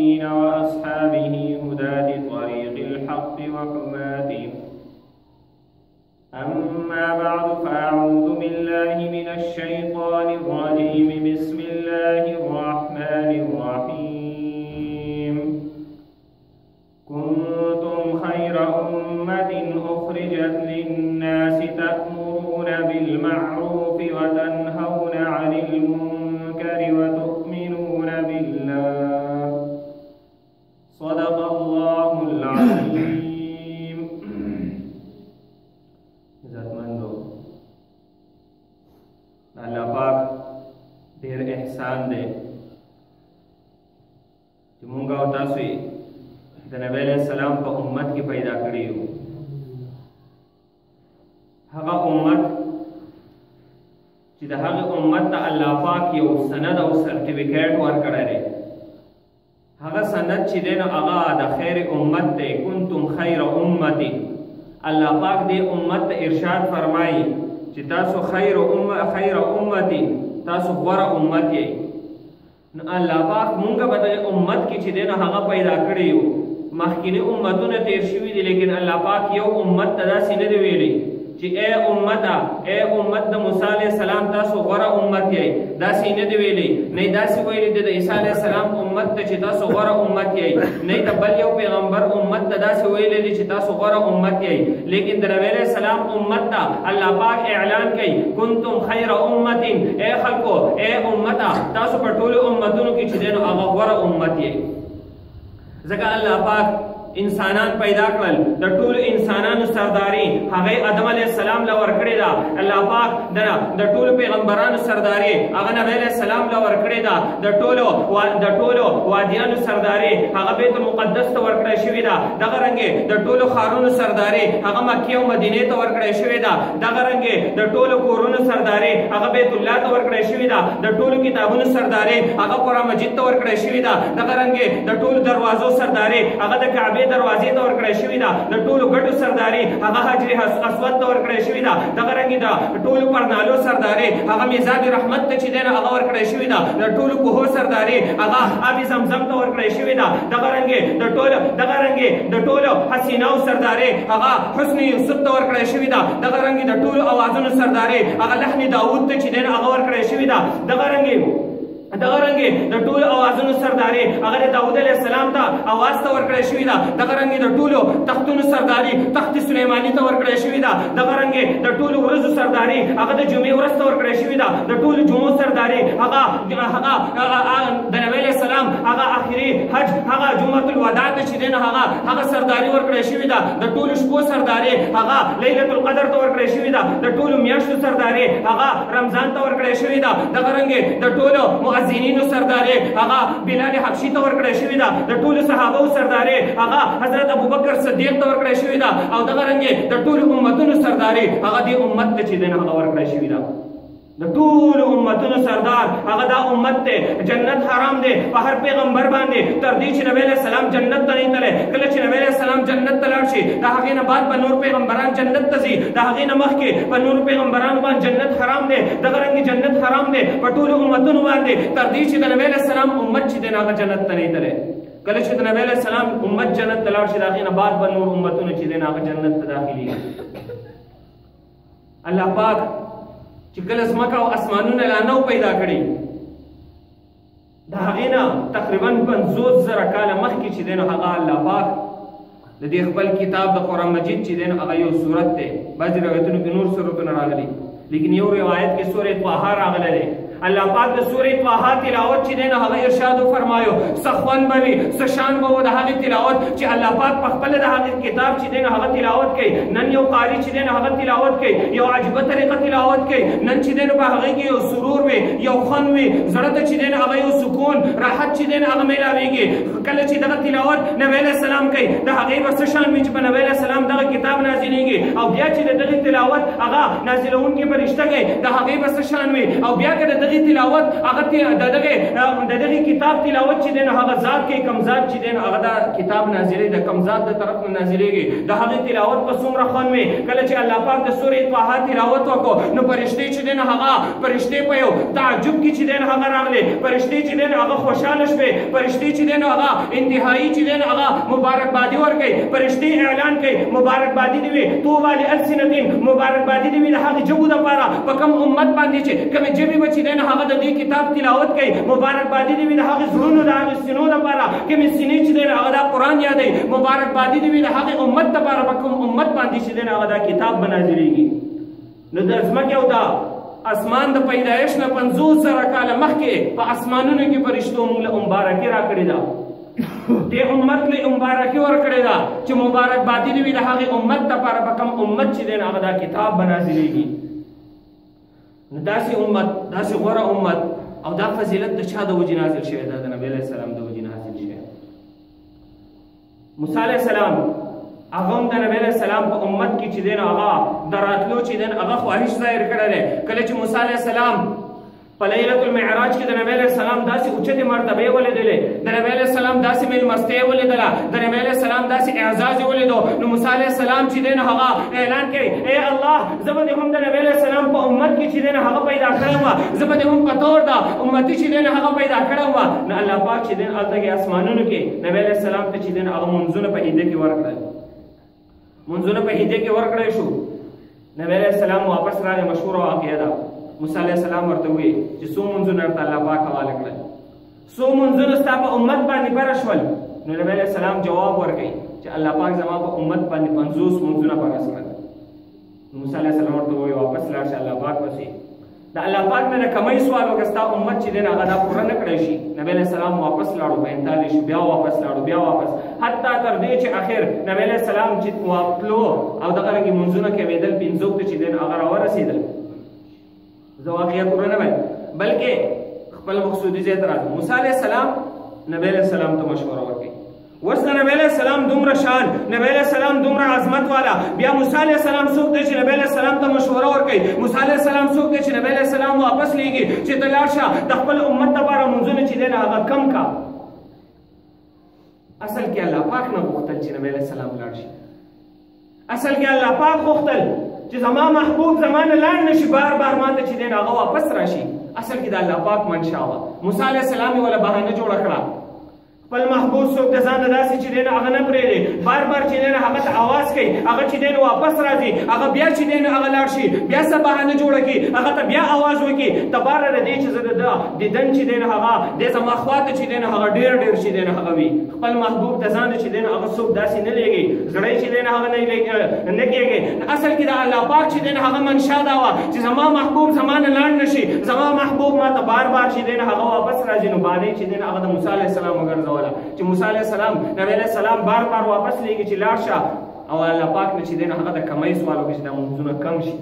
الغاوين وأصحابه هداة طريق الحق وحماته. أما بعد فأعوذ بالله من الشيطان الرجيم. بسم الله الرحمن الرحيم. كنتم خير أمة أخرجت للناس تأمرون بالمعروف وتنهون عن المنكر وتؤمنون بالله. صدق الله العظيم. عزتمندو الله پاک ډېر احسان دی چې مونږ او تاسو یې د نبی علیہ السلام په امت کې پیدا کړی یو. هغه امت چې د هغه امت ته الله پاک یو سند او سرټیفیکیټ ورکړی دی. هغه سند چې دی نو هغه د خیر امت دی. کنتم خیر امت. الله پاک دې امت ته ارشاد فرمایي چې تاسو خیر امت تاسو غوره امت یې. نو الله پاک مونږ په دې امت کې چې دی نو هغه پیدا کړی یو. مخکینی امتونه تیر شوي دي لیکن الله پاک یو امت ته داسې نه دی ویلی چې اے امت د موسی علیه السلام تاسو غوره امت یې. داسې نه دی ویلی. نه داسې ویلی د عیسی علیه السلام امت ته چې تاسو غوره امت یې. نه د بل یو پیغمبر امت ته داسې ویلی دی چې تاسو غوره امت یې. لیکن د نبی علیه السلام امت ته الله پاک اعلان کوي کنتم خیر امت. اے خلکو اے امته تاسو په ټولو امتونو کې چې دی نو هغه غوره امت یې. ځکه الله پاک انسانان پیدا کړل. د ټولو انسانانو سرداري هغه آدم علیه السلام له ورکړې ده. الله پاک د ټولو پیغمبرانو سرداري هغه نبی علیه السلام له ورکړې ده. د ټولو وادیانو سرداري هغه بیت المقدس ته ورکړی شوې ده. دغه رنګې د ټولو ښارونو سرداري هغه مکې او مدینې ته ورکړی شوې ده. دغه رنګې د ټولو کورونو سرداري هغه بیت الله ته ورکړی شوې ده. د ټولو کتابونو سرداري هغه قرآن مجید ته ورکړی شوې ده. دغه رنګې د ټولو دروازو سرداري هغه د کعبې دروازې ته ورکړی شوې ده. د ټولو ګټو سرداري هغه حجر اسود ته ورکړی شوې ده. دغه رنګې د ټولو پرنالو سرداري هغه میزاب رحمت ته چې دی نو هغه ورکړی شوې ده. د ټولو کوهو سرداري هغه آب زمزم ته ورکړی شوې ده. دغه رنګې د ټولو حسیناو سرداري هغه حسن یوسف ته ورکړی شوې ده. دغه رنګې د ټولو اوازونو سرداري هغه لحن داوود ته چې دی نو هغه ورکړی شوې ده. دغه رنګې د ټولو اوازونو سرداري هغه د داود علیه السلام ته اواز ته ورکړی شوې ده. دغه رنګې د ټولو تختونو سرداري تخت سلیماني ته ورکړی شوې ده. دغه رنګې د ټولو ورځو سرداري هغه د جمعې ورځ ته ورکړی شوې ده. د ټولو جمعو سرداري هغه د نبی علیه السلام هغه آخري حج هغه جمعة الوداع ته چې دی نو هغه سرداري ورکړی شوې ده. د ټولو شپو سرداري هغه لیلة القدر ته ورکړی شوې ده. د ټولو میاشتو سرداري هغه رمضان ته ورکړی شوې ده. دغه رنګې د ټولو مؤذنینو سرداري هغه بلال حبشي ته ورکړی شوې ده. د ټولو صحابو سرداري هغه حضرت ابوبکر صدیق ته ورکړی شوې ده. او دغه رنګې د ټولو امتونو سرداري هغه دې امت ته چې دی نو هغه ورکړی شوې ده. د ټولو امتونو سردار هغه دا امت دی. جنت حرام دی په هر پیغمبر باندې تر دې چې نبی علیه السلام جنت ته نه تللی. کله چې نبی علیه السلام جنت ته لاړ شي د هغې نه بعد به نور پیغمبران جنت ته ځي. د هغې نه مخکې په نورو پیغمبرانو باندې جنت حرام دی. دغه رنګې جنت حرام دی په ټولو امتونو باندې تر دې چې د نبی علیه السلام امت چې دی هغه جنت ته نه تللی. کله چې د نبی علیه السلام امت جنت ته لاړ شي د هغې نه بعد به نور امتونه چې دی هغه جنت ته داخلېږي. الله پاک چې کله ځمکه او اسمانونه لا نو پیدا کړي د هغې نه تقریبا 50,000 کاله مخکې چې دی نو هغه الله پاک د دې خپل کتاب د قرآن مجید چې دی نو هغه یو صورت دی. بعضې روایتونو کې نور صورتونه راغلي لیکن یو روایت کې سورې طه راغلی دی. الله پاک د سورې طه تلاوت چې دی نو هغه ارشاد وفرمایو څه خوند به وي څه شان به و د هغې تلاوت چې الله پاک په خپله د هغې کتاب چې دی نو هغه تلاوت کوي. نن یو قاري چې دی نو هغه تلاوت کوي یو عجیبه طریقه تلاوت کوي. نن چې دی نو په هغې کې یو سرور وي یو خوند وي زړه ته چې دی نو هغه یو سکون راحت چې دی نو هغه میلاویږي. کله چې دغه تلاوت نبی علیه السلام کوي د هغې به څه شان وي چې په نبی علیه السلام دغه کتاب نازلېږي. او بیا چې د دغې تلاوت هغه نازلوونکي فرشته کوي د هغې به څه شان وي. او بیا که د دغې دغه تلاوت هغه دغه کتاب تلاوت چې دین هغه ذات کې کم ذات چې دین هغه دا کتاب نازلې د کم ذات د طرف نه نازلېږي د هغه تلاوت په څومره خوند وي کله چې الله پاک د سورې طه تلاوت وکړو نو فرشتي چې دین هغه فرشتي په یو تعجب کې چې دین هغه راغلي فرشتي چې دین هغه خوشاله شوه فرشتي چې دین هغه انتهایی چې دین هغه مبارکبادي ورکړي فرشتي اعلان کوي مبارکبادي دی وي طوبى لألسنة مبارکبادي دی وي د هغه جبو د پاره په کوم امت باندې چې کوم جبي بچي دین هغه د دې کتاب تلاوت کوي مبارکبادي دی وي د هغه زړونو د هغه سینو د پاره کوم سینې چې دین هغه د قران یادي مبارکبادي دی وي د هغه امت د پاره په کوم امت باندې چې دین هغه د کتاب بنازلېږي نو د ازمکه او دا اسمان د پیدایش نه 50,000 کال مخکې په اسمانونو کې فرشتو موږ له مبارکي راکړې ده دې امت له مبارکي ورکړې ده چې مبارکبادي دی وي د هغه امت لپاره په کوم امت چې دین هغه د کتاب بنازلېږي نو داسې امت داسې غوره امت او دا فضیلت د چا د وجې نازل شوی ده د نبی علیه السلام د وجې نازل شوی موسی علیه السلام هغه هم د نبی علیه السلام په امت کې چې دین هغه د راتلو چې دین هغه خواهش ظاهر کړی دی کله چې موسی علیه السلام په لیلة المعراج کې د نبی علیه السلام داسې اوچتې مرتبې ولیدلې د نبی علیه السلام داسې میلمستۍ ولیدله د نبی علیه السلام داسې اعزاز یې ولیدو نو موسی علیه السلام چې دی نو هغه اعلان کوي ای الله زه به دې هم د نبی علیه السلام په امت کې چې دی نو هغه پیدا کړی وه زه به دې هم په طور د امتي چې دی نو هغه پیدا کړی وه نو الله پاک چې دی هلته کې اسمانونو کې نبی علیه السلام ته چې دی هغه منځونه په هیده کې ورکړل منځونه په هیده کې ورکړی شو نبی علیه السلام واپس راغی مشهوره واقعه ده موسی علیه السلام ورته وویل چې څو منځونه ورته الله پاک حواله کړل څو منځونه ستا په امت باندې پره شول نو نبی علیه السلام جواب ورکوي چې الله پاک زما په امت باندې 50 منځونه فرض کړل موسی علیه السلام ورته وویل واپس لاړ شه الله پاک پسې د الله پاک نه کمی سوال وکړه ستا امت چې دی نو هغه دا پوره نه کړی شي نبی علیه السلام واپس لاړو 45 بیا واپس لاړو بیا واپس حتی تر دې چې اخر نبی علیه السلام چې واپلو او دغه رنګې منځونه کېدل 50 ته چې دی هغه راورسېدل زه واقعیت پوره نه وایم بلکې خپل مقصودي ځای ته راځم موسی علیه السلام نبی علیه السلام ته مشوره ورکړي اوس د نبی علیه السلام دومره شان نبی علیه السلام دومره عظمت والا بیا موسی علیه السلام څوک دی چې نبی علیه السلام ته مشوره ورکوي موسی علیه السلام څوک دی چې نبی علیه السلام واپس لیږي چې ته لاړ شه د خپل امت دپاره منځونه چې دی نو هغه کم کا اصل کې الله پاک نه غوښتل چې نبی علیه السلام لاړ شي اصل کې الله پاک غوښتل چې زما محبوب زمانه لاړ نشي بار بار ماته چې دی نو هغه واپس راشي اصل کې د الله پاک منشا وه موسی علیه السلام یې وله بهانه جوړه کړه خپل محبوب څوک د ځان نه داسې چې دی نو هغه نه پرېږدي بار بار چې دی نو هغه ته اواز کوي هغه چې دی نو واپس راځي هغه بیا چې دی نو هغه لاړ شي بیا څه بهانه جوړه کړي هغه ته بیا اواز وکړي تباره د دې چې زه د دیدن چې دی نو هغه د زما خواته چې دی نو هغه ډېر ډېر چې دی نو هغه وي خپل محبوب د ځان چې دی نو هغه څوک داسې نه لېږي زړی چې دی نو هغه نه کېږي اصل کې د الله پاک چې دی نو هغه منشا دا وه چې زما محبوب زما نه لاړ نه شي زما محبوب ما ته بار بار چې دی نو هغه واپس راځي نو بانې چې دی نو هغه د موسی علیه السلام وګرځوله چې موسی علیه السلام نبی علیه السلام بار بار واپس لیږي چې لاړ شه او الله پاک نه چې دی نو هغه د کمی سوال وکړي چې دا منځونه کم شي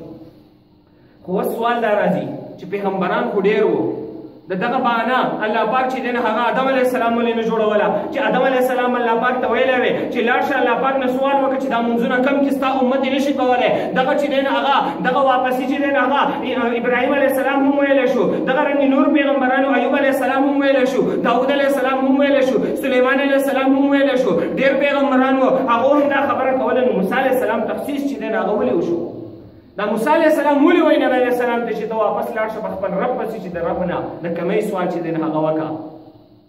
خو اوس سوال دا راځي چې پیغمبران خو ډېر وو د دغه بهانه الله پاک چې دی نو هغه آدم علیه السلام ولې نه جوړوله چې آدم علیه السلام الله پاک ته ویلی وی چې لاړ شه الله پاک نه سوال وکړه چې دا منځونه کم کړي ستا امت یې نشي کولی دغه چې دی نو هغه دغه واپسي چې دی نو هغه ابراهیم علیه السلام هم ویلی شو دغه رنګې نور پیغمبرانو ایوب علیه السلام هم ویلی شو داود علیه السلام هم ویلی شو سلیمان علیه السلام هم ویلی شو ډېر پیغمبران وو هغو هم دا خبره کوله نو موسی علیه السلام تخصیص چې دی نو هغه ولې وشو دا موسی علیه السلام ولې وایي نبی علیه السلام ته چې ته واپس لاړ شه په خپل رب پسې چې د رب نه د کمی سوال چې دی نو هغه وکړه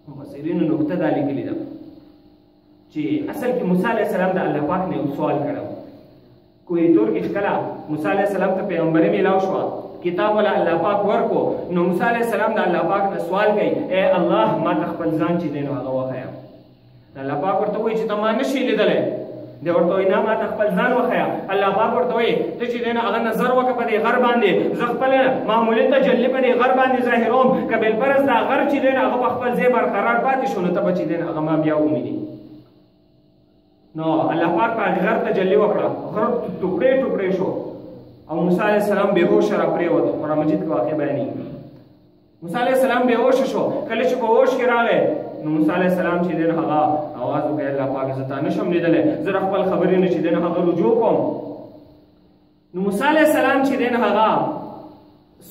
مفسرینو نکته دا لیکلې ده چې اصل کې موسی علیه السلام د الله پاک نه یو سوال کړی کوی طور کې کله موسی علیه السلام ته پیغمبري میلاو شوه کتاب ولا الله پاک ورکو نو موسی علیه السلام د الله پاک نه سوال کوي ای الله ما ته خپل ځان چې دی نو هغه وښیه الله پاک ورته وایي چې ته ما نشي لیدلی دی ورته وایي نه ما ته خپل ځان وښیه الله پاک ورته وایي ته چې دی نو هغه نظر وکړه په دې غر باندې زه خپل معمولي تجلي په دې غر باندې ظاهروم که بالفرض دا غر چې دی نو هغه په خپل ځای برقرار پاتې شو نو ته به چې دی نو هغه ما بیا وویني نو الله پاک په غر تجلي وکړه غر ټوکړې ټوکړې شو او موسی علیه السلام بېهوشه راپرېوت قرآن مجید کې واقع بیانېږي موسی علیه السلام بېهوشه شو کله چې په هوش کې راغی نو موسی علیه السلام چې دی نو هغه اواز وکړی الله پاک زه تا نشم لیدلی زه د خپل خبرې نه چې دی نو هغه رجوع کوم نو موسی علیه السلام چې دی نو هغه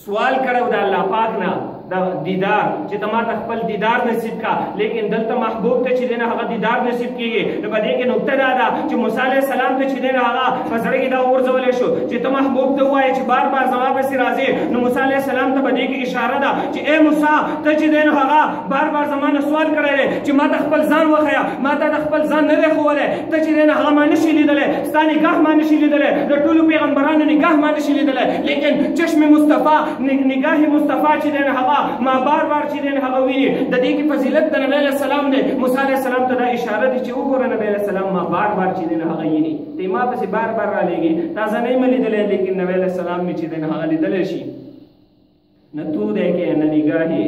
سوال کړی د الله پاک نه د دیدار چې ته ما ته خپل دیدار نصیب کا لیکن دلته محبوب ته چې دینه هغه دیدار نصیب کیږي. نو په دې کې نقطه دا ده چې موسی علیه السلام ته چې دینه هغه په زړه کې دا ورځولې شو چې ته محبوب ته وایې چې بار بار زما پسې راځې. نو موسی علیه السلام ته په دې کې اشاره ده چې اے موسی ته چې دینه هغه بار بار زما نه سوال کړی دی چې ما ته خپل ځان وښیه، ما ته د خپل ځان نه دی ښوولی، ته چې دینه هغه ما نشي لیدلی، ستا نګاه ما نشي لیدلی، د ټولو پیغمبرانو نګاه ما نشي لیدلی، لیکن چشم مصطفی نگاه مصطفی چې دینه هغه ما بار بار چې دینه هغه ویني. د دې کې فضیلت د نبی علیه السلام دی. موسی علیه السلام ته دا اشاره ده چې وګوره نبی علیه السلام ما بار بار چې دینه هغه ویني، ته ما پسې بار بار رالیږي، تازه نه یې لیدلی لیکن نبی علیه السلام مې چې دینه هغه لیدلی شي. نہ تو دیکھے نہ نگاہی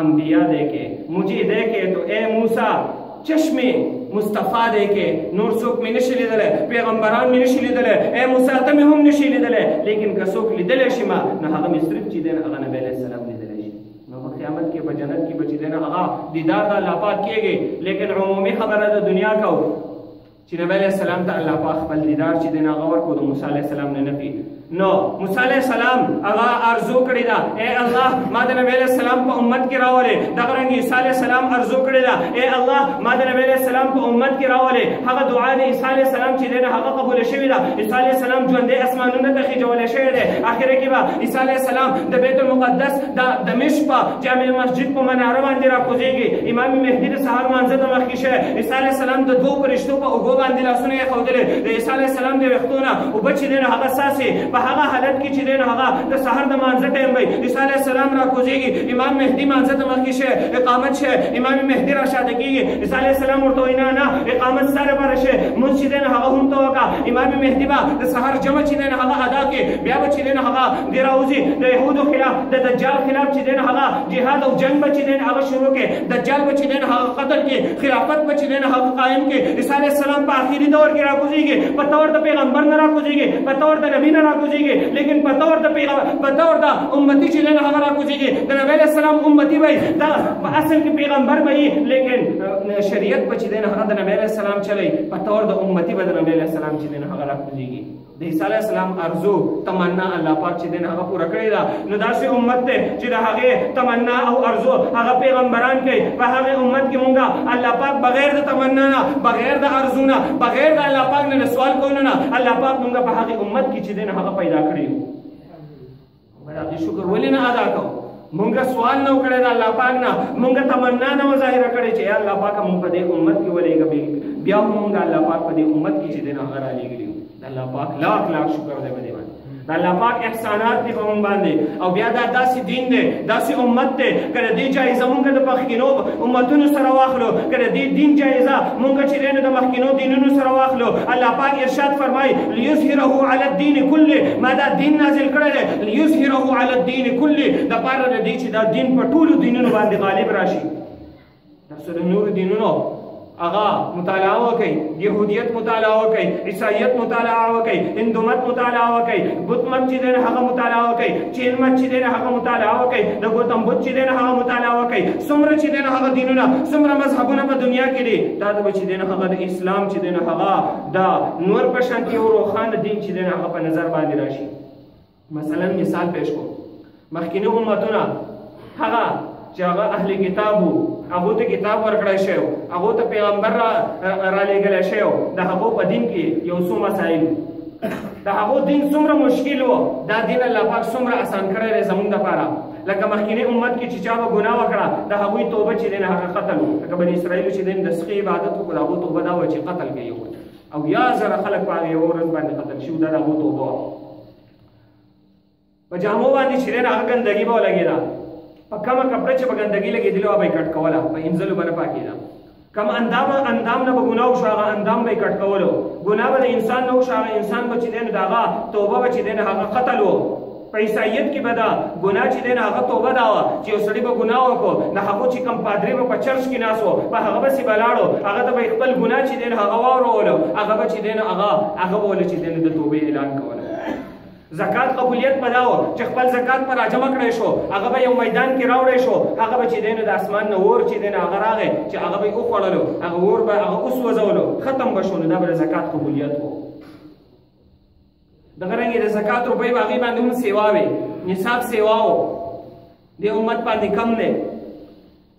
انبیاء دیکھے مجھے دیکھے تو اے موسیٰ چشم مصطفیٰ دیکھے نور څوک مې نشي لیدلی، پیغمبران مې نشي لیدلی، اے موسی ته مې هم نشي لیدلی، لیکن که څوک لیدلی شي ما نو هغه مې صرف چې دی نو هغه نبی علیه السلام لیدلی شي. نو په قیامت کې په جنت کې به چې دی نو هغه دیدار د الله پاک کېږي. لیکن عمومي خبره د دنیا کو چې نبی علیه السلام ته الله پاک خپل دیدار چې دی نو هغه ورکړو د موسی علیه السلام نه نفي. نو موسی علیہ السلام هغه ارزو کړی دا اے الله ما د نبی علیہ السلام په امت کې راولې. دغه رنګ عیسی علیہ السلام ارزو کړی دا اے الله ما د نبی علیہ السلام په امت کې راولې. هغه دعا د عیسی علیہ السلام چې دی هغه قبول شوې ده. عیسی علیہ السلام ژوندی اسمانونو ته خېژولی شوی دی. اخره کې به عیسی علیہ السلام د بیت المقدس د دمشق په جامع مسجد په مناره باندې راکوزېږي. امام مهدي د سهار مانځه ته مخکې شوی. عیسی علیہ السلام د دوو فرشتو په اوږو باندې لاسونه یې ښودلې. د عیسی علیہ السلام د ویښتو نه اوبه چې دی هغه څاڅي. په هغه حالت کې چې دی هغه د سحر د مانځه ټایم وي. عیسی علیه السلام راکوزېږي. امام مهدي مانځه ته مخکې شي، اقامت شي، امام مهدي راشاته کېږي. عیسی علیه السلام ورته وایي نه اقامت سره بره شي، مونځ چې دی هغه هم ته وکړه. امام مهدي به د سحر جمع چې دی هغه ادا کړي. بیا به چې دی هغه دی راوځي د یهودو خلاف د دجال خلاف چې دی هغه جهاد او جنګ به چې دی هغه شروع کړي. دجال به چې دی هغه قتل کړي، خلافت به چې دی هغه قایم کړي. عیسی علیه السلام په آخري دور کې راکوزېږي. په طور د پیغمبر نه راکوزېږي، په طور د نبي نه راکوزېږي، لیکن په طور د امتی چې دی هغه راکوزېږي. د نبی علیه السلام امتی وي، دا په اصل کې پیغمبر وي، لیکن شریعت به چې دی هغه د نبی علیه السلام چلی. په طور د امتی به د نبی علیه السلام چې دی هغه راکوزېږي. د عیسی علیه السلام ارزو تمنا الله پاک چې دی هغه پوره کړې ده. نو داسې امت دی چې د هغې تمنا او ارزو هغه پیغمبران کوي. په هغې امت کې مونږ الله پاک بغیر د تمنا نه، بغیر د ارزو نه، بغیر د الله پاک نه سوال کولو نه الله پاک مونږ په هغې امت کې چې دی هغه پیدا کړی. هغه شکر ولې نه ادا کوو؟ مونږه سوال نه وکړی د الله پاک نه، مونږه تمنا نه مظاهره کړې چې الله پاک مونږ په دې امت کې ولېږه. بیا هم مونږ الله پاک په دې امت کې چې دی هغه رالیږلي. د الله پاک لاک لاک شکر دی په دې باندې. د الله پاک احسانات دي په مونږ باندې. او بیا دا داسې دین دی، داسې امت دی، که د دې جایزه مونږ د مخکینو امتونو سره واخلو، که د دې دین جایزه مونږ چې دی نو د مخکینو دینونو سره واخلو. الله پاک ارشاد فرمایي لیظهره علی الدین کله. ما دا دین نازل کړی دی لیظهره علی الدین کله، دپاره د دې چې دا دین په ټولو دینونو باندې غالب راشي. داسې د نورو دینونو هغه مطالعه وکړئ، یهودیت مطالعه وکړئ، عیسایت مطالعه وکړئ، هندومت مطالعه وکړئ، بت مت چې دی هغه مطالعه وکړئ، چین مت چې دی هغه مطالعه وکړئ، د ګوتم بدھ چې دی هغه مطالعه وکړئ. څومره چې دی هغه دینونه، څومره مذهبونه په دنیا کې دي، دا به چې دی هغه د اسلام چې دی هغه د نور په شان کې یو روښانه دین چې دی هغه په نظر باندې راشي. مثلا مثال پیش کوم، مخکینی امتونه هغه چې هغه اهل کتاب وو، هغو ته کتاب ورکړی شوی و، هغو ته پیغمبر رالیږلی شوی و. د هغو په دین کې یو څو مسایل، د هغو دین څومره مشکل و، دا دین الله پاک څومره اسان کړی دی زموږ دپاره. لکه مخکینی امت کې چې چا به ګناه وکړه د هغوی توبه چې دی هغه قتل و. لکه بني اسرائیلو چې دی د سخي عبادت وکړو، د هغو توبه دا وه چې قتل کوي او 1000 خلک په هغې یوه ورځ باندې قتل شوي. دا د هغو توبه وه. په جامو باندې چې دی هغه ګندګي به ولګېده، په کمه کپړه چې به ګندګي لګېدلې وه به یې کټ کوله، په انځلو به نه پاکېده. کم اندام نه به ګناه وشو هغه اندام به یې کټ کولو. ګناه به د انسان نه وشو هغه انسان به چې دی نو د هغه توبه به چې دی نو هغه قتل و. په عیسایت کې به دا ګناه چې دی نو هغه توبه دا وه چې یو سړي به ګناه وکړو، د هغو چې کوم پادري به په چرچ کې ناست و، په هغه پسې به لاړو، هغه ته به یې خپل ګناه چې دی نو هغه واورولو، هغه به چې دی نو هغه به ولې چې دی نو د توبې اعلان کوله. زکات قبولیت په دا و چې خپل زکات پر راجمع کړی شو، هغه به یو میدان کې راوړی شو، هغه به چې دی نو د اسمان نه اور چې دی نو هغه راغی چې هغه به یې وخوړلو، هغه اور به هغه وسوځولو، ختم به شو. نو دا به د زکات قبولیت و. دغه رنګې د زکات روپۍ به هغې باندې هم سیوا وې، نصاب سیوا و. دې امت باندې کم دی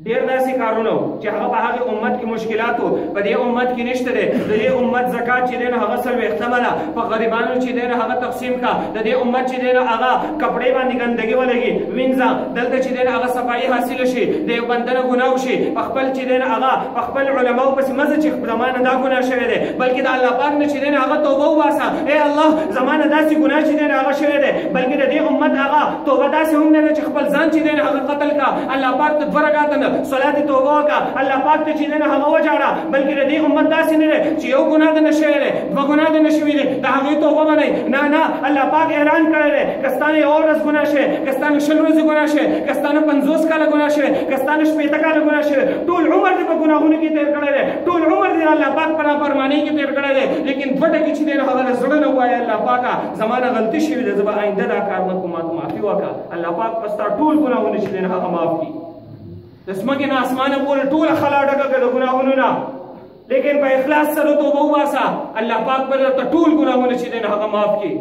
ډیر داسې کارونه چې هغه په هغه امت کې مشکلاتو په دې امت کې نشته دی د دې امت زکات چې دی نو هغه 40 ده په غریبانو چې دی نو هغه تقسیم کا د دې امت چې دی نو هغه کپړې باندې ګندګي ولګي وینځه دلته چې دی نو هغه صفایي حاصل شي د یو بنده نه ګناه وشي په خپل چې دی نو هغه په خپل علماو پسې مزه چې زمانه دا ګناه شوی دی بلکې د الله پاک نه چې دی نو هغه توبه وباسه ای الله زمانه داسې ګناه چې دی نو هغه شوی دی بلکې د دې امت هغه توبه داسې هم نه چې خپل ځان چې دی نو هغه قتل کا الله پاک ته 2 رکعات صلات توبه وکړه الله پاک ته چې نه هغه وجاړه بلکې د دې امت داسې نه دی چې یو ګناه نه شوی دی 2 ګناه نه شوی دی د هغې توبه به نه نه الله پاک اعلان کړی دی که ستا نه یوه ورځ ګناه شوی که ستا نه 20 ورځې ګناه شوی که ستا نه 50 کاله ګناه شوی که ستا نه 80 کاله ګناه شوی ټول عمر دې په ګناهونو کې تېر کړی دی ټول عمر دې الله پاک په نافرمانۍ کې تېر کړی دی لیکن 2 ټکي چې دی نو هغه له زړه نه ووایه الله پاکه زما نه غلطي شوې ده زه به آینده دا کار نه کوم ماته معافي وکړه الله پاک په ستا ټول ګناهونه چې دی نو هغه معاف کړي د ځمکې نه اسمانه پورې ټوله خلا ډکه کړه د ګناهونو نه لیکن په اخلاص سره توبه وباسه الله پاک به درته ټول ګناهونه چې دی نو هغه معاف کړي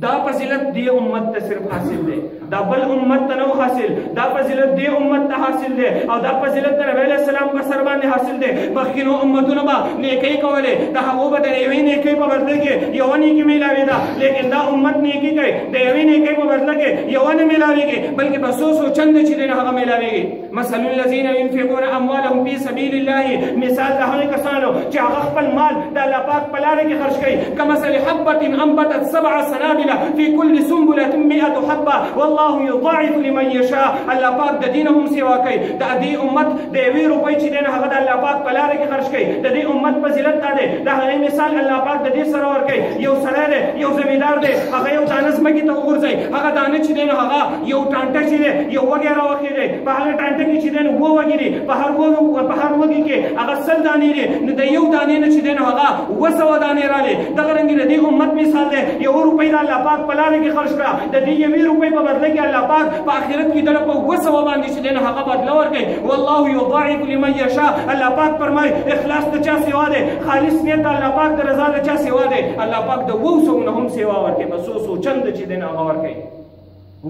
دا فضیلت دی امت ته صرف حاصل دی دا بل امت ته نه حاصل دا فضیلت دی امت ته حاصل دی او دا فضیلت نبی علیہ السلام په سر باندې حاصل دی مخکینو امتونو به نیکۍ کولې د هغو به د یوې نیکۍ په بدله کې یوه نیکي میلاوېده لیکن دا امت نیکي کوي د یوې نیکۍ په بدله کې یوه نه میلاوېږي بلکې په څو چنده چې دی نو هغه میلاوېږي مثل الذین ينفقون اموالهم فی سبیل الله مثال د هغې کسانو چې هغه خپل مال د الله پاک په لاره کې خرج کوي کمثل حبة انبتت 7 سنابل في كل سنبلة 100 حبة والله يضاعف لمن يشاء الله پاک د دین هم سیوا کوي د دې امت د 1 روپۍ چې دی نو هغه د الله پاک په لاره کې خرج کوي د دې امت فضیلت دا دی د هغې مثال الله پاک د دې سره ورکوي یو سړی دی یو زمیندار دی هغه یو دانه ځمکې ته وغورځوي هغه دانه چې دی نو هغه یو ټانټه چې دی یو وږی راوخی دی په هغه ټانټه کې چې دی نو 2 وږي دي په هر وږي کې هغه 100 دانې دي نو د یو دانې نه چې دی نو هغه 200 دانې رالې دغه رنګې د دې امت مثال دی 1 روپۍ د الله پاک په لاره کې خرج کړه د دې 1 روپۍ په بدله کې الله پاک په آخرت کې دله په 200 باندې چې دی نو هغه بدله ورکوي والله یضاعف لمن یشاء الله پاک فرمایي اخلاص د چا سیوا دی خالص نیت د الله پاک د رضا د چا سیوا دی الله پاک د 200 نه هم سیوا ورکوي په 100 چند چې دی نو هغه ورکوي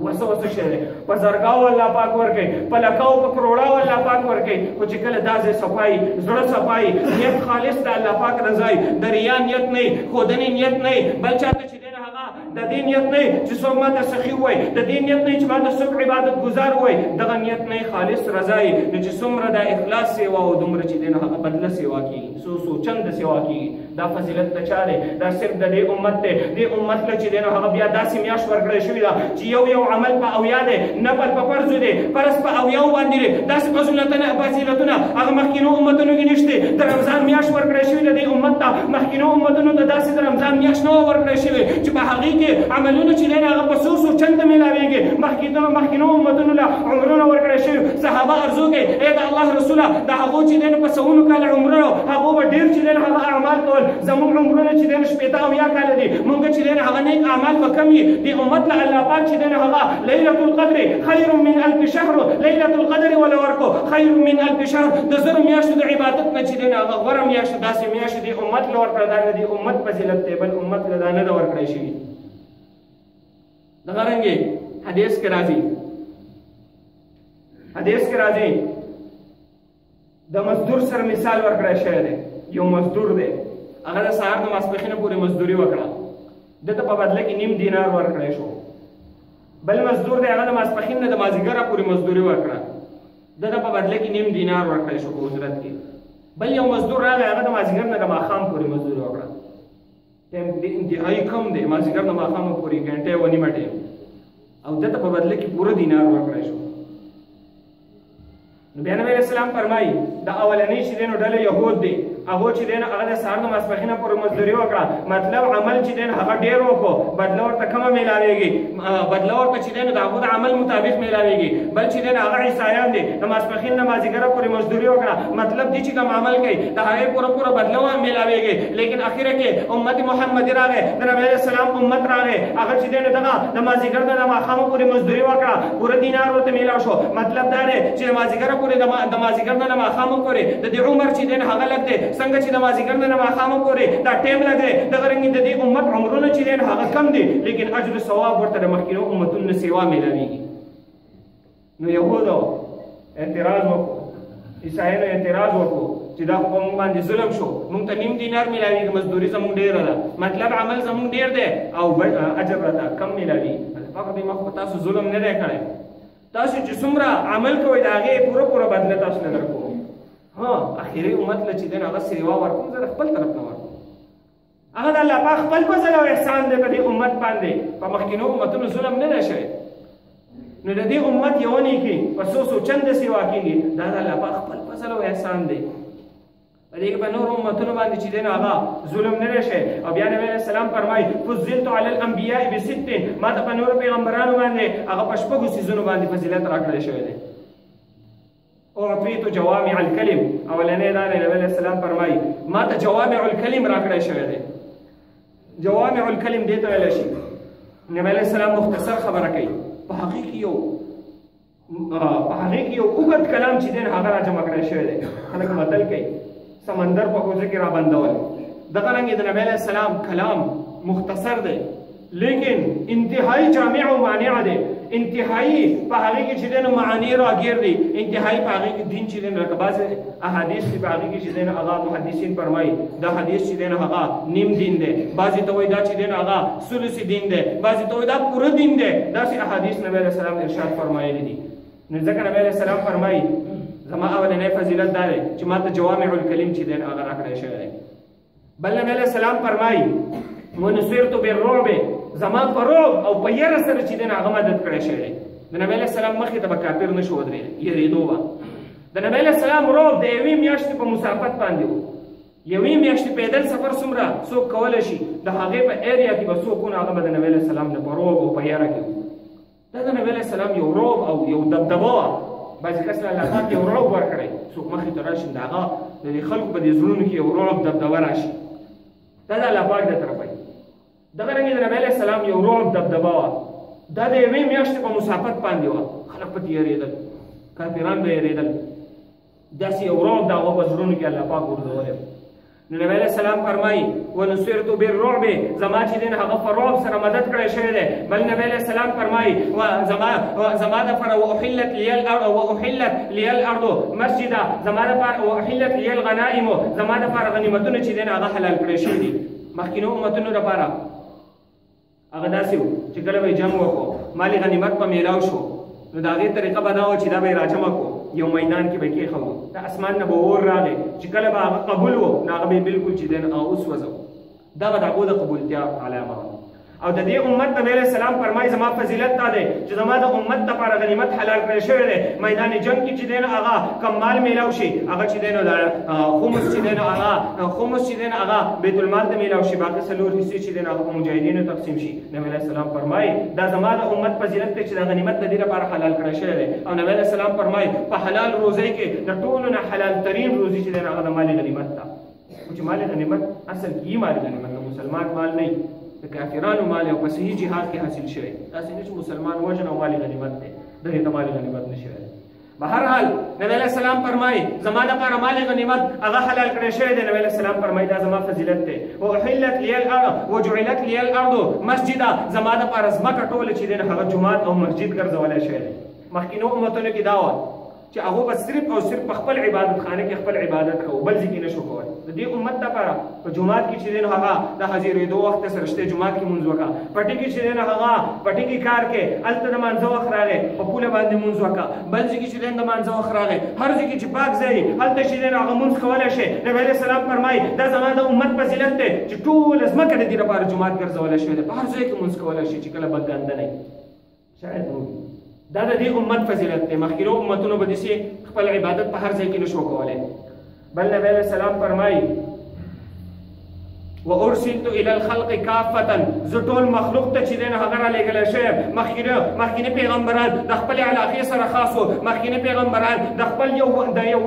وسه شي په زرګاو الله پاک ورکوي په لکاو په کروڑاو الله پاک ورکوي خو چې کله دازه صفای زړه صفای نیت خالص د الله پاک رضای د ریا نیت نه خودنی نیت نه بل چاته چې دغه هغه د دې نیت نه چې څوک ماته سخی وای د دې نیت نه چې ماته څوک عبادت گزار وای دغه نیت نه خالص رضای نو چې څومره د اخلاص سیوا او دومره چې دغه هغه بدله سیوا کی سو چند سیوا کی دا فضیلت د چاره دا صرف د دې امت ته دې امت له چې دغه هغه بیا داسې میاش ورکړی شوی دا چې یو عمل په اویا دی نفل په فرض دی فرض په اویاو باندې دی داسې فضیلتونه هغه مخکینو امتونو کې نشته د رمضان میاشت ورکړی شوې ده دې امت ته مخکینو امتونو ته داسې د رمضان میاشت نه ورکړی شوې چې په هغې کې عملونه چې دی هغه په څو چنده میلاوېږي مخکینو امتونو له عمرونه ورکړی شوي صحابه ارزو کوي ای د الله رسوله د هغو چې دی په 100 کاله عمرونه هغو به ډېر چې دی هغه اعمال کول زموږ عمرونه چې دی 80 او 100 کاله دي مونږ چې دی هغه نیک اعمال به کم وي دې امت له الله پاک چې دی هغه ليلة القدر خير من 1000 شهر ليلة القدر ولا ورکو خير من 1000 شهر د زر میاشتو د عبادت نه چې دی هغه غوره میاشت داسې میاشت دی امت له ورکړه دا نه دی امت فضیلت دی بل امت له دا نه ده ورکړی شوي دغه رنګې حدیث کې راځي د مزدور سره مثال ورکړی شوی دی یو مزدور دی هغه د سهار د ماسپښینه پورې مزدوري وکړه دته په بدله کې نیم دینار ورکړی شو بل مزدور دی هغه د ماسپښین نه د مازدیګره پورې مزدوري وکړه دته په بدله کې نیم دینار ورکړی شو په اجرت کې بل یو مزدور راغی هغه د مازدیګر نه د ماښام پورې مزدوري وکړه ټایم انتهایي کم دی مازدیګر نه ماښامه پورې ګنټه و نیمه ټایم او دته په بدله کې پوره دینار ورکړی شو نو بیا نبی علیہ السلام فرمایي د اولنۍ چې دی نو ډله یهود دی هغه چې دی نو هغه د سهار د ماسپښینه پورې مزدوري وکړه مطلب عمل چې دی نو هغه ډېر وکړو بدله ورته کمه میلاوېږي بدله ورته چې دی نو د هغو د عمل مطابق میلاوېږي بل چې دی نو هغه عیسایان دي د ماسپښین نه مازدیګره پورې مزدوري وکړه مطلب دی چې کوم عمل کوي د هغې پوره بدله میلاوېږي لیکن اخره کې امت محمدي راغی د نبی علیه السلام امت راغی هغه چې دی نو دغه د مازدیګر نه د ماښامه پورې مزدوري وکړه پوره دینار ورته میلاو شو مطلب دا دی چې د مازدیګره پورې د مازدیګر نه د ماښامه پورې د دې عمر چې دی نو هغه لږ دی څنګه چې د مازدیګر نه د ماښامه پورې دا ټایم لږ دی دغه رنګې د دې امت عمرونه چې دی هغه کم دي لیکن اجر ثواب ورته د مخکینو امتونو سیوا میلاوېږي نو يهودو اعتراض وکړو، عیسایانو اعتراض وکړو چې دا خو موږ باندې ظلم شو، موږ ته نیم دینار ملاوي، مزدوري زموږ ډیره ده، مطلب عمل زموږ ډیر دی او اجر راته کم ملاوي. فقط ما خو تاسو ظلم نه دی کړی، تاسو چې څومره عمل کوئ د هغې پوره پوره بدله تاسو نه درکوم. ها اخري امت له چې دی نو هغه سیوا ورکوم، زه د خپل طرف نه ورکوم. هغه د الله پاک خپل فضل او احسان دی په دې امت باندې. په مخکینو امتونو ظلم نه دی شوی، نو د دې امت یو نیکي په څو چنده سیوا کېږي، دا د الله پاک خپل فضل او احسان دی. په دې کې په نورو امتونو باندې چې دی نو هغه ظلم نه دی شوی. او بیا نبي علیه السلام فرمایي فضلت علی الانبیاء بست، ما ته په نورو پیغمبرانو باندې هغه په شپږو څیزونو باندې فضیلت راکړی شوی دی. اعطیت جوامع الکلم، اولنی دا دی نبي علیه السلام فرمایي ما ته جوامع الکلم راکړی شوی دی. جوامع الکلم دې ته ویلی شي نبي علیه السلام مختصر خبره کوي، په هغې کې یو اوږد کلام چې دی هغه را جمع کړی شوی دی. خلک متل کوي سمندر په کوزه کې را بندول، دغه رنګې د نبي علیه السلام کلام مختصر دی لیکن انتهایی جامع و مانع دی. انتهایی په هغې کې چې دی نو معانی راګیر دي، انتهایی په هغې کې دین چې دی نو لکه بعضې احادیث دي په هغې کې چې دی نو هغه محدثین فرمایي دا حدیث چې دی نو هغه نیم دین دی، بعضې ته وایي دا چې دی نو هغه ثلث دین دی، بعضې ته وایي دا پوره دین دی. داسې احادیث نبي علیه السلام ارشاد فرمایلی دي. نو ځکه نبي علیه السلام فرمایي زما اولنی فضیلت دا دی چې ما ته جوامع الکلم چې دی نو هغه راکړی شوی دی. بل نبي علیه السلام فرمایي ونصرت بالرعب، زما په رعب او په یره سره چې دی نو هغه مدد کړی شوی دی. د نبي علیه السلام مخې ته به کافر نه شو ودرېدی، یېرېدو به. د نبي علیه السلام رعب د یوې میاشتې په مسافت باندې و. یوې میاشتې پیدل سفر څومره څوک کولی شي، د هغې په ایریا کې به څوک هغه به د نبي علیه السلام نه په رعب او په یره کې و. دا د نبي علیه السلام یو رعب او یو دبدبه وه. بعضې کس له الله پاک یو رعب ورکړی، څوک مخې ته راشي د هغه د دې خلکو په دې زړونو کې یو رعب دبدبه راشي، دا د الله پاک د طرفه. دغه رنګې د نبي علیه السلام یو رعب دبدبه وه، دا د یوې میاشتې په مسافت باندې وه. خلک پکې یېرېدل، کافران به یېرېدل، داسې یو رعب د هغو په زړونو کې الله پاک ورځولی. نو نبي علیه السلام فرمایي ونصرت بالرعب، زما چې دی هغه په رعب سره مدد کړی شوی دی. بل نبي علیه السلام فرمایي زما دپاره واحلت لي الارض مسجدا، زما دپاره واحلت لي الغنائم، زما دپاره غنیمتونه چې دی هغه حلال کړی شوي دي. مخکینو امتونو دپاره هغه داسې و چې کله به یې جنګ وکړو مالي غنیمت په میلاو شو، نو د هغې طریقه به دا وه چې دا به یې راجمع کړو، یو میدان کې به یې کېښودو، د اسمان نه به اور راغی چې کله به هغه قبول و نو هغه به یې بلکل چې دی نو وسوځو. دا به د هغو د قبولتیا علامه وه. او د دې امت نبي علیه السلام فرمایي زما فضیلت دا دی چې زما د امت دپاره غنیمت حلال کړی شوی دی. میدان جنګ کې چې دی نو هغه کم مال میلاو شي، هغه چې دی نو خمس چې دی نو هغه بیت المال ته میلاو شي، باقي څلور حصې چې دی نو هغه په مجاهدینو تقسیم شي. نبي علیه السلام فرمایي دا زما د امت فضیلت دی چې دا غنیمت د دې لپاره حلال کړی شوی دی. او نبي علیه السلام فرمایي په حلال روزۍ کې د ټولو نه حلال ترین روزي چې دی نو هغه د مال غنیمت ده. چې مال غنیمت اصل کې مال غنیمت د مسلمان مال نه، د کافرانو مال او په صحیح جهاد کې حاصل شوی. داسې نه چې مسلمان وژنه او مال غنیمت دی، دغې ته مال غنیمت نه شوی. بهرحال نبي علیه السلام فرمایي زما دپاره مال غنیمت هغه حلال کړی شوی دی. نبي علیه السلام فرمایي دا زما فضیلت دی. واحلت لي الارض وجعلت لي الارض مسجدا، زما دپاره ځمکه ټوله چې دی هغه جومات او مسجد ګرځولی شوی دی. مخکینو امتونو کې دا وه چې هغه به صرف او صرف په خپل عبادت خانه کې خپل عبادت کوو، بل ځای کې نه شو کولی. د دې امت دپاره په جومات کې چې دی نو هغه د حاضرېدو وخت ته سره شته جومات کې مونځ وکړه، پټي کې چې دی نو هغه پټي کې کار کې هلته د مانځه وخت راغی په پوله باندې مونځ وکړه، بل ځای کې چې دی د مانځه وخت راغی، هر ځای کې چې پاک ځای هلته چې دی نو هغه مونځ کولی شي. نبي علیه السلام فرمایي دا زما د امت فضیلت دی چې ټوله ځمکه د دې لپاره جومات ګرځولی شوی دی، په هر ځای کې مونځ کولی شي چې کله به ګنده نه وي. شاید دا د دې امت فضیلت دی. مخکینو امتونو به داسې خپل عبادت په هر ځای کې نشو کولی. بل نبي علیه السلام فرمایي وارسلت الى الخلق کافتا، زه ټول مخلوق ته چې دی نو هغه رالیږلی شوی یم. مخکیني پیغمبران د خپلې علاقې سره خاص وو، مخکیني پیغمبران د خپل یو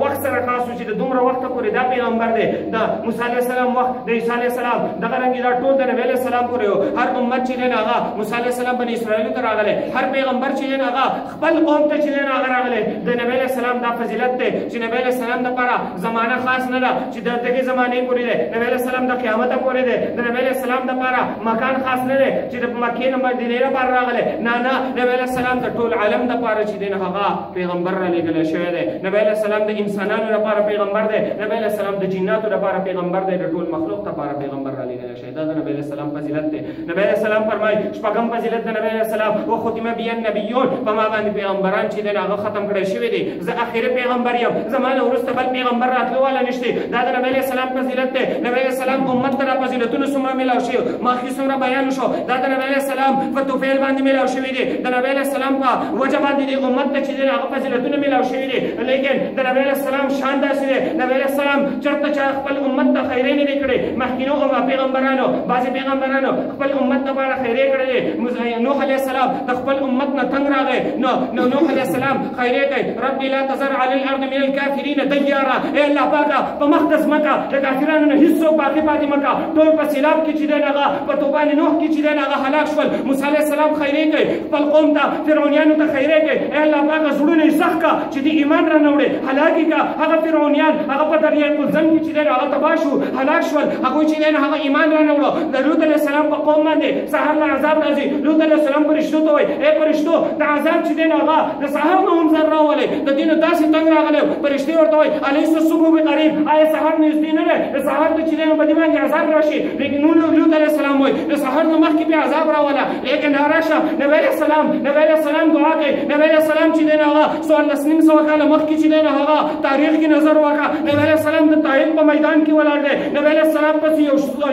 وخت سره خاص وو چې د دومره وخته پورې دا پیغمبر دی. د موسی علیه السلام وخت، د عیسی علیه السلام، دغه رنګې دا ټول د نبي علیه السلام پورې وو. هر امت چې دی نو هغه موسی علیه السلام بني اسرائیلو ته راغلی، هر پیغمبر چې دی نو هغه خپل قوم ته چې دی نو هغه راغلی. د نبي علیه السلام دا فضیلت دی چې نبي علیه السلام دپاره زمانه خاص نه ده چې د دغې زمانې پورې دی، نبي علیه السلام د قیامته پورې دی د نبی علیه السلام دپاره مکان خاص نه دی چې د مکې نه مدینې لپاره راغلی نه نبی علیه السلام د ټول عالم دپاره چې دی نو هغه پیغمبر رالیږلی شوی دی نبی علیه السلام د انسانانو لپاره پیغمبر دی نبی علیه السلام د جناتو لپاره پیغمبر دی د ټول مخلوق لپاره پیغمبر رالیږلی شوی دا د نبی علیه السلام فضیلت دی نبی علیه السلام فرمایي شپږم فضیلت د نبی علیه السلام وختم بی النبیون په ما باندې پیغمبران چې دی نو هغه ختم کړی شوي دي زه اخري پیغمبر یم زما نه وروسته بل پیغمبر راتلو والا نشته دا د نبی علیه السلام فضیلت دی نبی علیه السلام امت ته دا فضیلتونه څومره میلاو شوي مخکې څومره بیان شو دا د نبی علیه السلام په توفیل باندې میلاو شوي دي د نبی علیه السلام په وجه باندې د امت ته چې دی هغه فضیلتونه میلاو شوي دي لیکن د نبی علیه السلام شان داسې دی نبی علیه السلام چېرته چې خپل امت ته خیرې نه دي کړې مخکینو پیغمبرانو بعضې پیغمبرانو خپل امت لپاره خیرې کړې دي نوح علیه السلام د خپل امت نه تنګ راغی نو نوح علیه السلام خیرې کوي رب لا تذر علی الارض من الکافرین دیارا ای الله پاکه په مخ د ځمکه د کافرانو نه هېڅ څوک باقي پاتې مه کړه ټول په سیلاب کې چې دی هغه په طوفان نوح کې چې دی هغه هلاک شول موسی علیه السلام خیرې کوي خپل قوم ته فرعونیانو ته خیرې کوي ای الله پاکه زړونه یې سخت کړه چې د ایمان رانه وړې هلاک یې کړه هغه فرعونیان هغه په دریاب الزم کې چې دی هغه تباه شو هلاک شول هغوی چې دی هغه ایمان رانه وړه د لوط علیه السلام په قوم باندې سهار له عذاب راځي لوط علیه السلام فرشتو ته وایي ای فرشتو د عذاب چې دی هغه د سهار نه هم زر راولئ د دې نه داسې تنګ راغلی فرشتې ورته وایي الیس الصبح بقریب آیا سهار نږدې نه دی د سهار ته چې دی نو په دې باندې عذاب راشي لیکن لوط علیه السلام وایي د سهار نه مخکې بیا عذاب راوله لیکن راشه نبی علیه السلام دعا کوي نبی علیه السلام چې دی نو هغه 1400 کاله مخکې چې دی نو هغه تاریخ کې نظر وکړه نبی علیه السلام د طائف په میدان کې ولاړ دی نبی علیه السلام پسې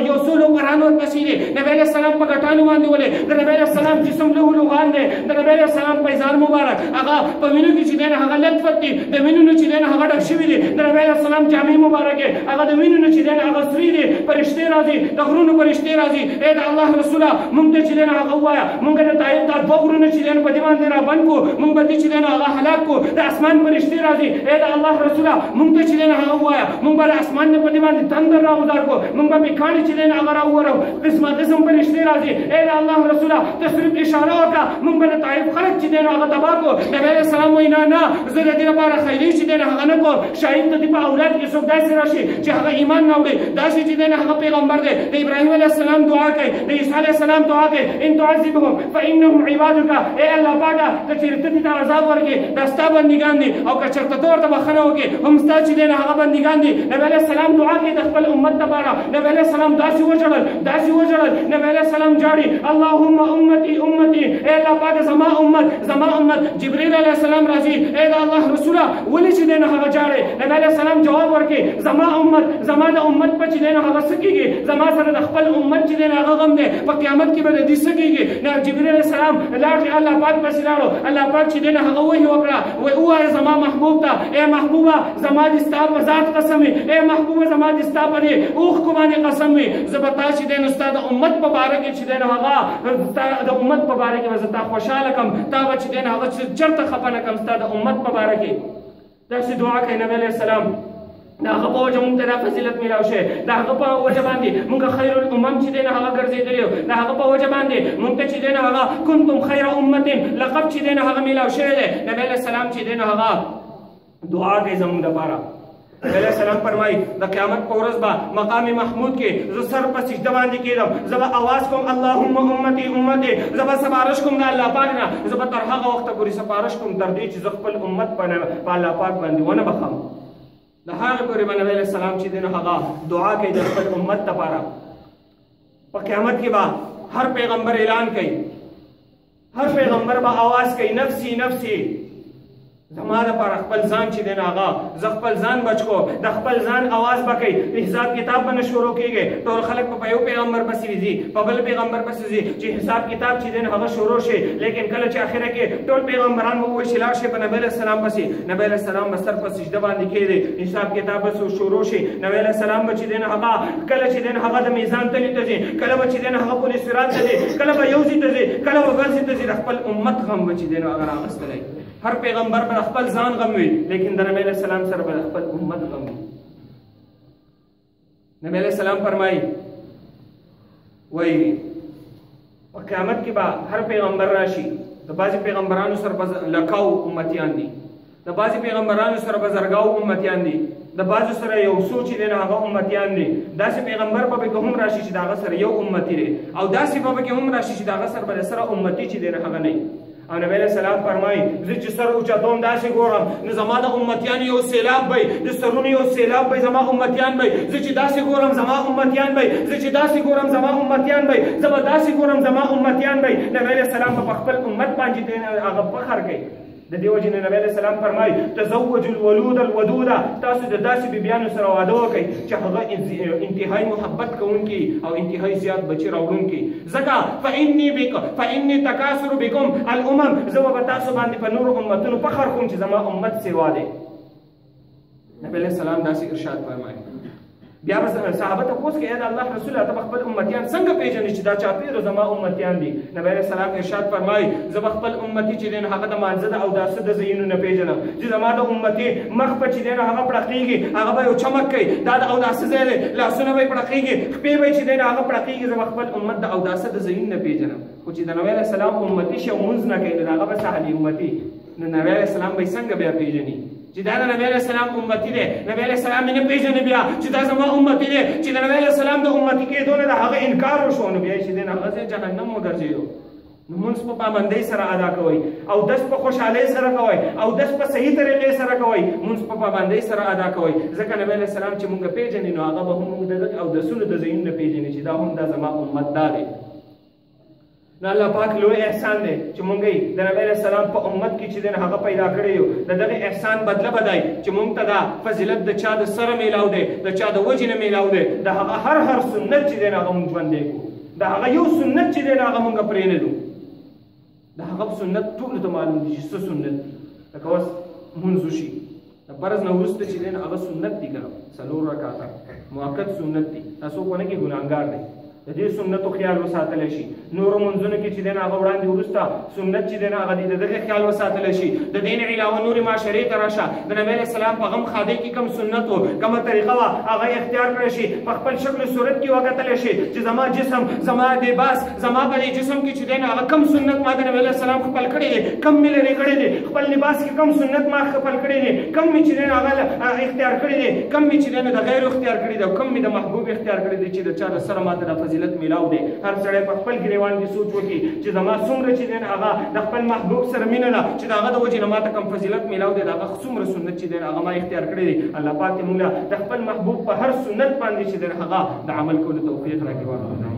یو څو لوګران ورپسې دي نبی علیه السلام په ګټانو باندې ولې د نبی علیه السلام جسم له لوغان دی د نبی علیه السلام پیزار مبارک هغه په وینو کې چې دی نو هغه لطفت دي د وینو نه چې دی نو هغه ډک شوي دي د نبی علیه السلام جامې مبارکې هغه د وینو نه چې دی نو هغه سرې دي فرشتې راځي د غرونو فرشتې راځي ای د الله رسوله موږ ته چې دی نو هغه ووایه موږ د طایف دا دوه غرونه چې دی نو په دې باندې رابند کړو موږ به دې چې دی نو هغه هلاک کړو د اسمان فرشتې راځي ای د الله رسوله موږ ته چې دی نو هغه ووایه موږ به د اسمان نه په دې باندې تندر راوزار کړو موږ به کاڼي چې دی نو هغه راوورو قسمه قسم فرشتې راځي ای د الله رسوله ته صرف اشاره وکړه موږ به د طایف خلک چې دی نو هغه تباه کړو نبی علیه السلام وایي نه زه د دې لپاره خیرې چې دی نو هغه نه کوم شاید د دې په اولاد کې څوک داسې راشي چې هغه ایمان نه وړي داسې چې دی نو هغه پیغمبر دی د ابراهیم علیه السلام دعا کوي د عیسی علیه السلام دعا کوي ان تعذبهم فانهم عبادک ای الله پاکه که چېرې ته دې ته عذاب ورکړې دا ستا بندګان دي او که چېرته ته ورته بښنه وکړې هم ستا چې دی نو هغه بندګان دي نبی علیه السلام دعا کوي د خپل امت لپاره نبی علیه السلام داسې وژړل نبی علیه السلام جاړي اللهم امتي ای الله پاکه زما امت جبرئیل علیه السلام راځي ای د الله رسوله ولې چې دی نو هغه جاړې نبی علیه السلام جواب ورکړي زما د امت په چې دی نو هغه څه کېږي زما سره د خپل امت چې دی نو هغه غم دی په قیامت کې به د دې څه کېږي نو جبرئیل علیه السلام لاړ الله پاک پسې لاړو الله پاک چې دی نو هغه وحي وکړه وایي ووایه زما محبوب ته ای محبوبه زما د ستا په ذات قسم وي ای محبوبه زما د ستا په دې اوښکو باندې قسم وي زه به تا چې دی نو ستا د امت په باره کې چې دی نو هغه د امت په باره کې به زه تا خوشحاله کړم تا به چې دی نو هغه چېرته خفه نه کړم ستا د امت په باره کې داسې دعا کوي نبی علیه السلام د هغه په وجه موږ ته دا فضیلت میلاو شوی د هغه په وجه باندې موږ خیر الامم چې دی نو هغه ګرځېدلی یو د هغه په وجه باندې موږ ته چې دی نو هغه کنتم خیر امت لقب چې دی نو هغه میلاو شوی دی نبی علیه السلام چې دی نو هغه دعا کوي زموږ دپاره نبی علیه السلام فرمایي د قیامت په ورځ به مقام محمود کې زه سر په سجده باندې کېدم زه به اواز کوم اللهم امتي زه به سپارش کوم د الله پاک نه زه به تر هغه وخته پورې سپارش کوم تر دې چې زه خپل امت په الله پاک باندې ونه بخم د هغې پورې به نبی علیه السلام چې دی نو هغه دعا کوي د خپل امت لپاره په قیامت کې به هر پیغمبر اعلان کوي هر پیغمبر به آواز کوي نفسي زما دپاره خپل ځان چې دی نو هغه زه خپل ځان بچ کو د خپل ځان آواز به کوي حساب کتاب به نه شروع کېږي ټول خلک په یو پیغمبر پسې ځي په بل پیغمبر پسې ځي چې حساب کتاب چې دی نو هغه شروع شي لیکن کله چې اخره کې ټول پیغمبران به ووایي چې لاړ شي په نبی علیه السلام پسې نبی علیه السلام به سر په سجده باندې کېږدي حساب کتاب به شروع شي نبی علیه السلام به چې دی نو هغه کله چې دی نو هغه د میزان تلې ته ځي کله به چې دی نو هغه پولې صراط ته ځي کله به یو ځای ته ځي کله به بل ځای ته ځي د خپل امت غم به چې دی نو هغه راغوستلی هر پیغمبر به خپل ځان غم وي لیکن د نبی علیه السلام سره به خپل امت غم وي نبی علیه السلام فرمایي وایي په قیامت کې به هر پیغمبر راشي د بعضې پیغمبرانو سره به لکاو امتیان دي د بعضې پیغمبرانو سره به زرګاو امتیان دي د بعضو سره یو څو چې دی نو هغه امتیان دي داسې پیغمبر به پکې هم راشي چې د هغه سره یو امتي دی او داسې به پکې هم راشي چې د هغه سره به د سره امتي چې دی نو هغه نه او نبی علیہ السلام فرمایي زه چې سر اوچتوم داسې ګورم نو زما د امتیان یو سیلاب وی د سرونو یو سیلاب وی زما امتیان وی زه چې داسې ګورم زما امتیان وی زه چې داسې ګورم زما امتیان وی زه به داسې ګورم زما امتیان وی نبی علیہ السلام په خپل امت باندې هغه فخر کوي د دې وجې نه نبی علیہ السلام فرمایي تزوجوا الولود الودود تاسو د داسې بیبیانو سره واده وکړئ چې هغه انتهایی محبت کوونکي او انتهایی زیات بچي راوړونکي ځکه فإني تکاثر بكم الامم زه به تاسو باندې په نورو امتونو فخر کوم چې زما امت سیوا دی نبی علیہ السلام داسې ارشاد فرمایي بیا به صحابه تپوس کوي ای د الله رسوله ته خپل امتیان څنګه پیژنې چې دا چاپیره زما امتیان دي نبی علیہ السلام ارشاد فرمایي زه به خپل امتي چې دی نو هغه د مانځه د اوداسه د ځایونو نه پیژنم چې زما د امتي مخ به چې دی نو هغه پړقېږي هغه به یو چمک کوي دا د اوداسه ځای دی لاسونه به یې پړقېږي خپې به چې دی نو هغه پړقېږي زه به خپل امت د اوداسه د ځایونو نه پیژنم خو چې د نبی علیہ السلام امتي شي او مونځ نه کوي نو هغه به سهلي امتي نو نبی علیہ السلام به یې څنګه بیا پیژني چې دا د نبی علیہ السلام امتی دی نبی علیہ السلام نه پیژنې بیا چې دا زما امتی دی چې د نبی علیہ السلام د امتی کېدو نه د هغه انکار وشو نو بیا چې دی هغه ځای جهنم وګرځېدو نو مونځ په پابندۍ سره ادا کوئ اودس په خوشحالۍ سره کوئ اودس په صحیح طریقې سره کوئ مونځ په پابندۍ سره ادا کوئ ځکه نبی علیہ السلام چې مونږ پیژنې نو هغه به هم مونږ د اودسونو د ځایونو نه پیژني چې دا هم دا زما امت دا دی نو الله پاک لوی احسان دی چې مونږ د نبی علیہ السلام په امت کې چې دی هغه پیدا کړی یو د دغه احسان بدله بدای چې مونږ ته دا فضیلت د چا د سره میلاو دی د چا د وجې نه میلاو دی د هغه هر سنت چې دی هغه مونږ ژوندی کړو د هغه یو سنت چې دی هغه مونږ پرېنږدو د هغه سنت ټولو ته معلوم دي چې څه سنت لکه اوس مونځ وشي د فرض نه وروسته چې دی هغه سنت دي که څلور رکعته موقت سنت دي تاسو په نه کې ګناهګار دی د دې سنتو خیال وساتلی شي نورو منځونو کې چې دی هغه وړاندې وروسته سنت چې دی هغه د دغه خیال وساتلی شي د دې نه علاوه نورې معاشرې ته راشه د نبی علیہ السلام په غم خادۍ کې کوم سنت و کومه طریقه وه هغه اختیار کړی شي په خپل شکل و صورت کې وکتلی شي چې زما جسم زما لباس زما په دې جسم کې چې دی هغه کوم سنت ما د نبی علیہ السلام خپل کړی دی کم مې لرې کړی دی خپل لباس کې کوم سنت ما خپل کړی دی کم مې چې دی هغه اختیار کړی دی کم مې چې دی د غیر اختیار کړی دی او کم مې د محبوب اختیار کړی دی چې د چا د سره ماته د فضیلت میلاو دی هر سړی په خپل ګریوان کې سوچ وکړي چې زما څومره چې دی هغه د خپل محبوب سره مینه ده چې د هغه د وجې نه ماته کوم فضیلت میلاو دی د هغه څومره سنت چې دی هغه ما اختیار کړی دی الله پاک دې موږ د خپل محبوب په هر سنت باندې چې دی هغه د عمل کولو توفیق راکړي.